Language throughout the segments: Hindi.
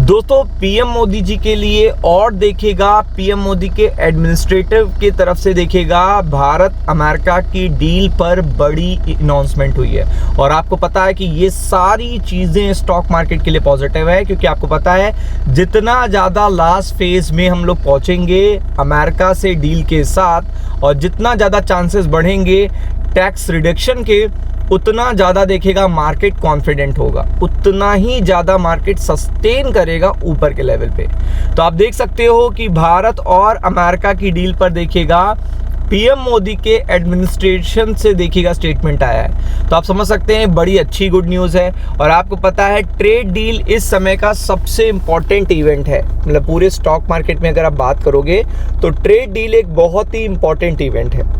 दोस्तों पीएम मोदी जी के लिए और देखेगा, पीएम मोदी के एडमिनिस्ट्रेटिव की तरफ से देखेगा, भारत अमेरिका की डील पर बड़ी अनाउंसमेंट हुई है। और आपको पता है कि ये सारी चीज़ें स्टॉक मार्केट के लिए पॉजिटिव है, क्योंकि आपको पता है जितना ज़्यादा लास्ट फेज में हम लोग पहुँचेंगे अमेरिका से डील के साथ, और जितना ज़्यादा चांसेस बढ़ेंगे टैक्स रिडक्शन के, उतना ज़्यादा देखेगा मार्केट कॉन्फिडेंट होगा, उतना ही ज़्यादा मार्केट सस्टेन करेगा ऊपर के लेवल पे। तो आप देख सकते हो कि भारत और अमेरिका की डील पर देखेगा पीएम मोदी के एडमिनिस्ट्रेशन से देखिएगा स्टेटमेंट आया है। तो आप समझ सकते हैं बड़ी अच्छी गुड न्यूज़ है। और आपको पता है ट्रेड डील इस समय का सबसे इम्पॉर्टेंट इवेंट है, मतलब पूरे स्टॉक मार्केट में अगर आप बात करोगे तो ट्रेड डील एक बहुत ही इम्पॉर्टेंट इवेंट है।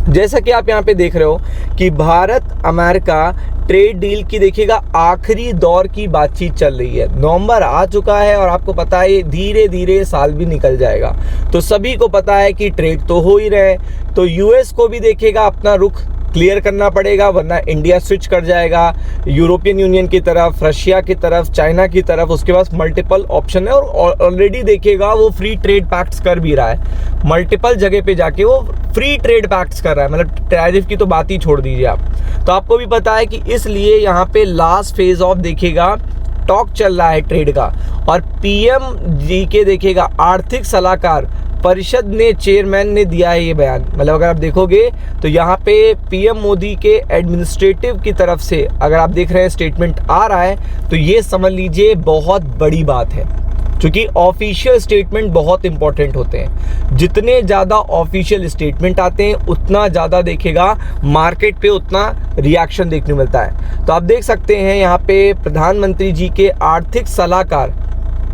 जैसा कि आप यहाँ पे देख रहे हो कि भारत अमेरिका ट्रेड डील की देखिएगा आखिरी दौर की बातचीत चल रही है। नवंबर आ चुका है और आपको पता है धीरे धीरे साल भी निकल जाएगा, तो सभी को पता है कि ट्रेड तो हो ही रहे। तो यूएस को भी देखिएगा अपना रुख क्लियर करना पड़ेगा, वरना इंडिया स्विच कर जाएगा यूरोपियन यूनियन की तरफ, रशिया की तरफ, चाइना की तरफ। उसके पास मल्टीपल ऑप्शन है और ऑलरेडी देखिएगा वो फ्री ट्रेड पैक्ट्स कर भी रहा है, मल्टीपल जगह पे जाके वो फ्री ट्रेड पैक्ट्स कर रहा है, मतलब टैरिफ की तो बात ही छोड़ दीजिए आप। तो आपको भी पता है कि इसलिए यहाँ पे लास्ट फेज ऑफ देखिएगा टॉक चल रहा है ट्रेड का। और पीएम जी के देखिएगा आर्थिक सलाहकार परिषद ने, चेयरमैन ने दिया है ये बयान। मतलब अगर आप देखोगे तो यहाँ पे पीएम मोदी के एडमिनिस्ट्रेटिव की तरफ से अगर आप देख रहे हैं स्टेटमेंट आ रहा है, तो ये समझ लीजिए बहुत बड़ी बात है, क्योंकि ऑफिशियल स्टेटमेंट बहुत इंपॉर्टेंट होते हैं। जितने ज़्यादा ऑफिशियल स्टेटमेंट आते हैं उतना ज़्यादा देखेगा मार्केट पे उतना रिएक्शन देखने मिलता है। तो आप देख सकते हैं यहाँ पे प्रधानमंत्री जी के आर्थिक सलाहकार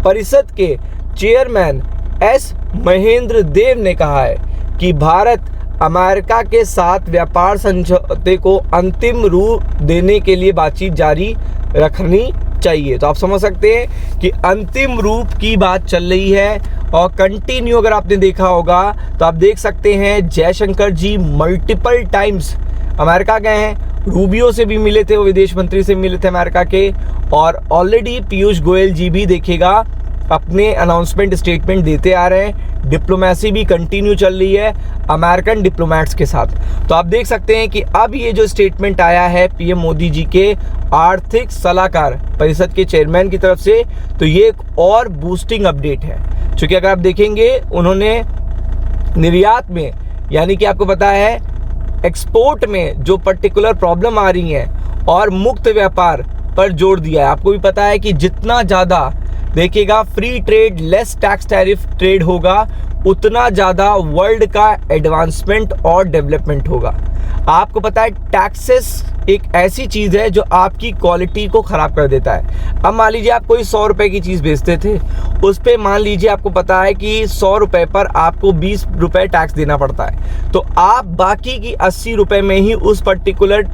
परिषद के चेयरमैन एस महेंद्र देव ने कहा है कि भारत अमेरिका के साथ व्यापार समझौते को अंतिम रूप देने के लिए बातचीत जारी रखनी चाहिए। तो आप समझ सकते हैं कि अंतिम रूप की बात चल रही है। और कंटिन्यू अगर आपने देखा होगा तो आप देख सकते हैं जयशंकर जी मल्टीपल टाइम्स अमेरिका गए हैं, रूबियो से भी मिले थे, वो विदेश मंत्री से मिले थे अमेरिका के। और ऑलरेडी पीयूष गोयल जी भी देखेगा अपने अनाउंसमेंट स्टेटमेंट देते आ रहे हैं। डिप्लोमेसी भी कंटिन्यू चल रही है अमेरिकन डिप्लोमेट्स के साथ। तो आप देख सकते हैं कि अब ये जो स्टेटमेंट आया है पीएम मोदी जी के आर्थिक सलाहकार परिषद के चेयरमैन की तरफ से, तो ये एक और बूस्टिंग अपडेट है। क्योंकि अगर आप देखेंगे उन्होंने निर्यात में, यानी कि आपको पता है एक्सपोर्ट में जो पर्टिकुलर प्रॉब्लम आ रही है, और मुक्त व्यापार पर जोर दिया है। आपको भी पता है कि जितना ज़्यादा देखिएगा free trade, less tax tariff trade होगा, उतना ज़्यादा वर्ल्ड का एडवांसमेंट और डेवलपमेंट होगा। आपको पता है टैक्सेस एक ऐसी चीज़ है जो आपकी क्वालिटी को ख़राब कर देता है। अब मान लीजिए आप कोई 100 रुपये की चीज़ बेचते थे, उस पर मान लीजिए आपको पता है कि 100 रुपये पर आपको 20 रुपये टैक्स देना पड़ता है, तो आप बाकी की 80 रुपये में ही उस पर्टिकुलर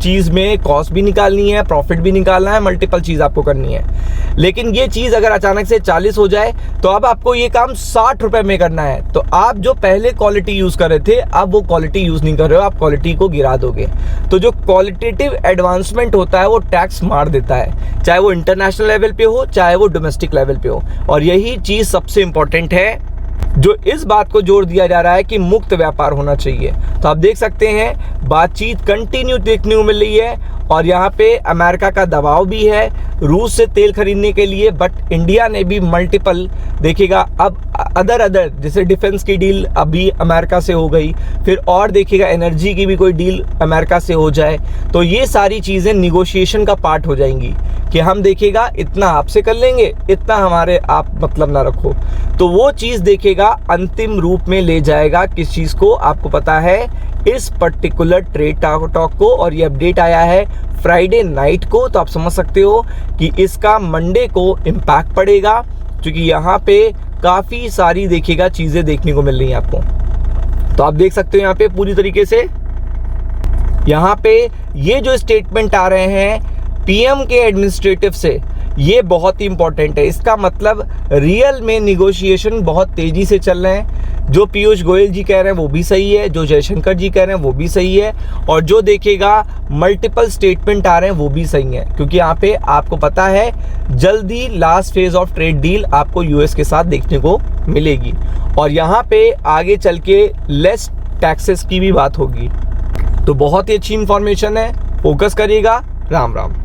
चीज़ में कॉस्ट भी निकालनी है, प्रॉफिट भी निकालना है, मल्टीपल चीज़ आपको करनी है। लेकिन ये चीज़ अगर अचानक से 40 हो जाए तो अब आपको ये काम 60 रुपये में करना है। तो आप जो पहले क्वालिटी यूज़ कर रहे थे, अब वो क्वालिटी यूज़ नहीं कर रहे हो, आप क्वालिटी को गिरा दोगे। तो जो क्वालिटेटिव एडवांसमेंट होता है वो टैक्स मार देता है, चाहे वो इंटरनेशनल लेवल पे हो, चाहे वो डोमेस्टिक लेवल पे हो। और यही चीज़ सबसे इम्पोर्टेंट है, जो इस बात को जोर दिया जा रहा है कि मुक्त व्यापार होना चाहिए। तो आप देख सकते हैं बातचीत कंटिन्यू देखने को मिल रही है। और यहाँ पे अमेरिका का दबाव भी है रूस से तेल खरीदने के लिए, बट इंडिया ने भी मल्टीपल देखिएगा अब अदर जैसे डिफेंस की डील अभी अमेरिका से हो गई, फिर और देखिएगा एनर्जी की भी कोई डील अमेरिका से हो जाए, तो ये सारी चीज़ें निगोशिएशन का पार्ट हो जाएंगी कि हम देखिएगा इतना आपसे कर लेंगे, इतना हमारे आप मतलब ना रखो। तो वो चीज़ देखिएगा अंतिम रूप में ले जाएगा किस चीज़ को, आपको पता है इस पर्टिकुलर ट्रेड टॉक को। और ये अपडेट आया है फ्राइडे नाइट को, तो आप समझ सकते हो कि इसका मंडे को इम्पैक्ट पड़ेगा, क्योंकि यहाँ पे काफ़ी सारी देखिएगा चीज़ें देखने को मिल रही हैं आपको। तो आप देख सकते हो यहाँ पे पूरी तरीके से यहाँ पे ये जो स्टेटमेंट आ रहे हैं पीएम के एडमिनिस्ट्रेटिव से, ये बहुत ही इंपॉर्टेंट है। इसका मतलब रियल में निगोशिएशन बहुत तेजी से चल रहे हैं। जो पीयूष गोयल जी कह रहे हैं वो भी सही है, जो जयशंकर जी कह रहे हैं वो भी सही है, और जो देखेगा मल्टीपल स्टेटमेंट आ रहे हैं वो भी सही है, क्योंकि यहाँ पे आपको पता है जल्दी last phase of trade deal आपको यूएस के साथ देखने को मिलेगी, और यहाँ पे आगे चल के लेस टैक्सेस की भी बात होगी। तो बहुत ही अच्छी इंफॉर्मेशन है, फोकस करिएगा। राम राम।